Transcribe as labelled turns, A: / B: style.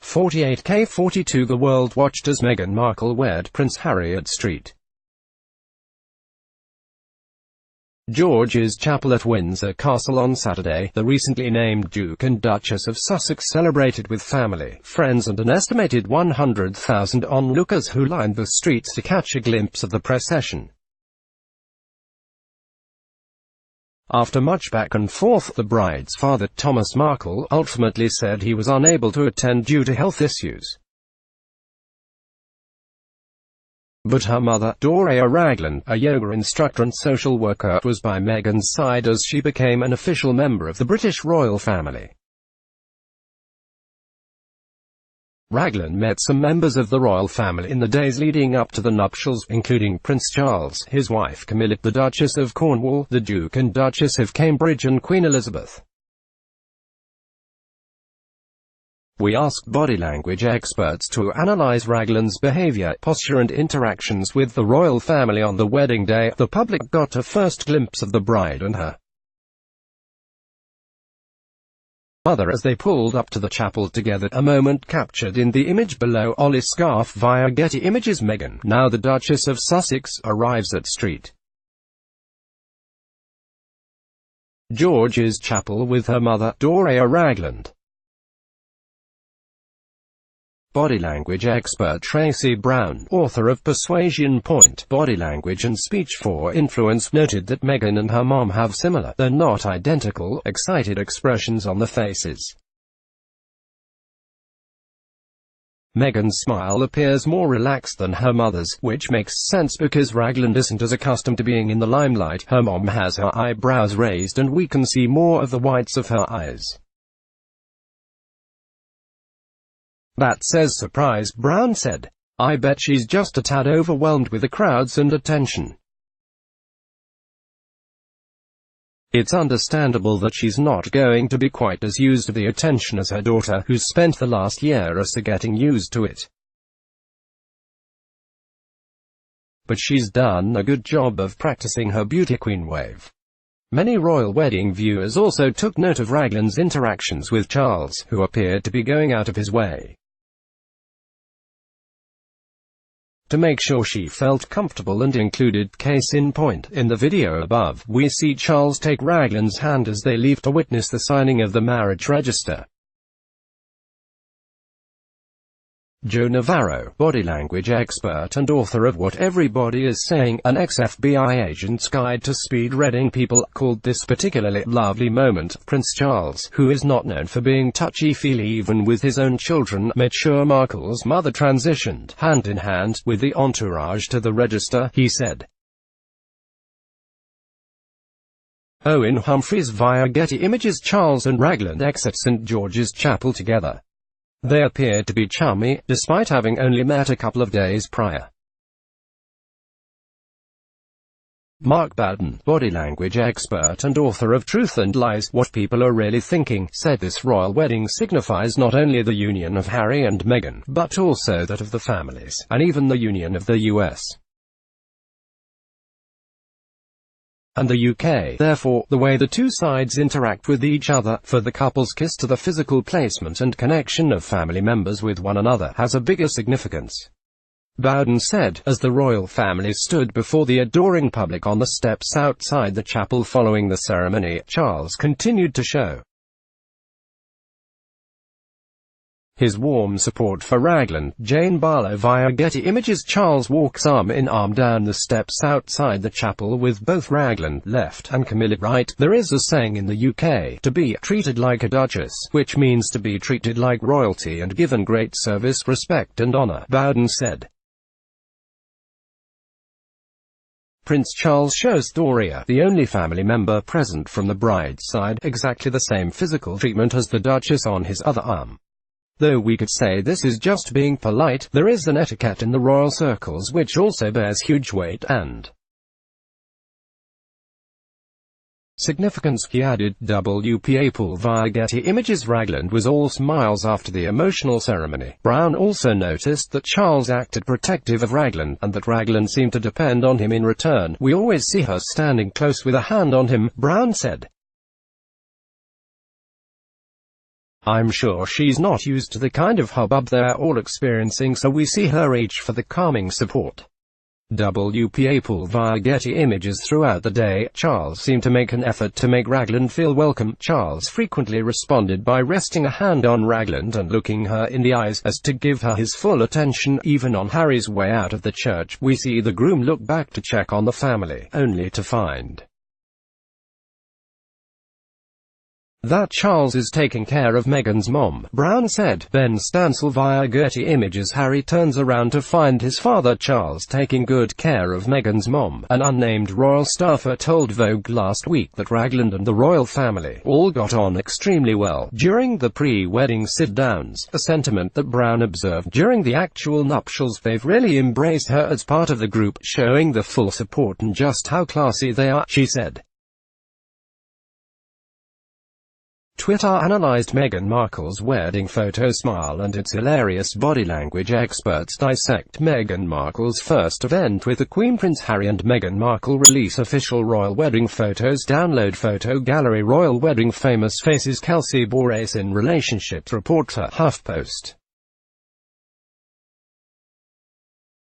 A: 48K42 The world watched as Meghan Markle wed Prince Harry at St. George's Chapel at Windsor Castle on Saturday. The recently named Duke and Duchess of Sussex celebrated with family, friends and an estimated 100,000 onlookers who lined the streets to catch a glimpse of the procession. After much back and forth, the bride's father, Thomas Markle, ultimately said he was unable to attend due to health issues. But her mother, Doria Ragland, a yoga instructor and social worker, was by Meghan's side as she became an official member of the British royal family. Ragland met some members of the royal family in the days leading up to the nuptials, including Prince Charles, his wife Camilla, the Duchess of Cornwall, the Duke and Duchess of Cambridge and Queen Elizabeth. We asked body language experts to analyze Ragland's behavior, posture and interactions with the royal family on the wedding day. The public got a first glimpse of the bride and her mother as they pulled up to the chapel together, a moment captured in the image below. Ollie Scarf via Getty Images. Meghan, now the Duchess of Sussex, arrives at St. George's Chapel with her mother, Doria Ragland. Body language expert Tracy Brown, author of Persuasion Point, Body Language and Speech for Influence, noted that Meghan and her mom have similar, though not identical, excited expressions on their faces. Meghan's smile appears more relaxed than her mother's, which makes sense because Ragland isn't as accustomed to being in the limelight. Her mom has her eyebrows raised and we can see more of the whites of her eyes. That says surprise, Brown said. I bet she's just a tad overwhelmed with the crowds and attention. It's understandable that she's not going to be quite as used to the attention as her daughter, who's spent the last year or so getting used to it. But she's done a good job of practicing her beauty queen wave. Many royal wedding viewers also took note of Ragland's interactions with Charles, who appeared to be going out of his way to make sure she felt comfortable and included. Case in point, in the video above, we see Charles take Ragland's hand as they leave to witness the signing of the marriage register. Joe Navarro, body language expert and author of What Everybody Is Saying, an ex-FBI agent's guide to speed-reading people, called this particularly lovely moment. Prince Charles, who is not known for being touchy-feely even with his own children, made sure Markle's mother transitioned, hand-in-hand, with the entourage to the register, he said. Owen Humphreys via Getty Images. Charles and Ragland exit St. George's Chapel together. They appeared to be chummy, despite having only met a couple of days prior. Mark Bowden, body language expert and author of Truth and Lies, What People Are Really Thinking, said this royal wedding signifies not only the union of Harry and Meghan, but also that of the families, and even the union of the US and the UK. Therefore, the way the two sides interact with each other, for the couple's kiss to the physical placement and connection of family members with one another, has a bigger significance. Bowden said, as the royal family stood before the adoring public on the steps outside the chapel following the ceremony, Charles continued to show his warm support for Ragland. Jane Barlow via Getty Images. Charles walks arm in arm down the steps outside the chapel with both Ragland left and Camilla right. There is a saying in the UK, to be treated like a duchess, which means to be treated like royalty and given great service, respect and honor, Bowden said. Prince Charles shows Doria, the only family member present from the bride's side, exactly the same physical treatment as the Duchess on his other arm. Though we could say this is just being polite, there is an etiquette in the royal circles which also bears huge weight and significance, he added. WPA pool via Getty Images. Ragland was all smiles after the emotional ceremony. Brown also noticed that Charles acted protective of Ragland, and that Ragland seemed to depend on him in return. We always see her standing close with a hand on him, Brown said. I'm sure she's not used to the kind of hubbub they're all experiencing, so we see her reach for the calming support. WPA pull via Getty Images. Throughout the day, Charles seemed to make an effort to make Raglan feel welcome. Charles frequently responded by resting a hand on Raglan and looking her in the eyes, as to give her his full attention. Even on Harry's way out of the church, we see the groom look back to check on the family, only to find that Charles is taking care of Meghan's mom, Brown said. Ben Stansel via Getty Images. Harry turns around to find his father Charles taking good care of Meghan's mom. An unnamed royal staffer told Vogue last week that Raglan and the royal family all got on extremely well during the pre-wedding sit-downs, a sentiment that Brown observed during the actual nuptials. They've really embraced her as part of the group, showing the full support and just how classy they are, she said. Twitter analyzed Meghan Markle's wedding photo smile and its hilarious body language. Experts dissect Meghan Markle's first event with the Queen. Prince Harry and Meghan Markle release official royal wedding photos. Download photo gallery. Royal wedding famous faces. Kelsey Borras in relationships reporter. HuffPost.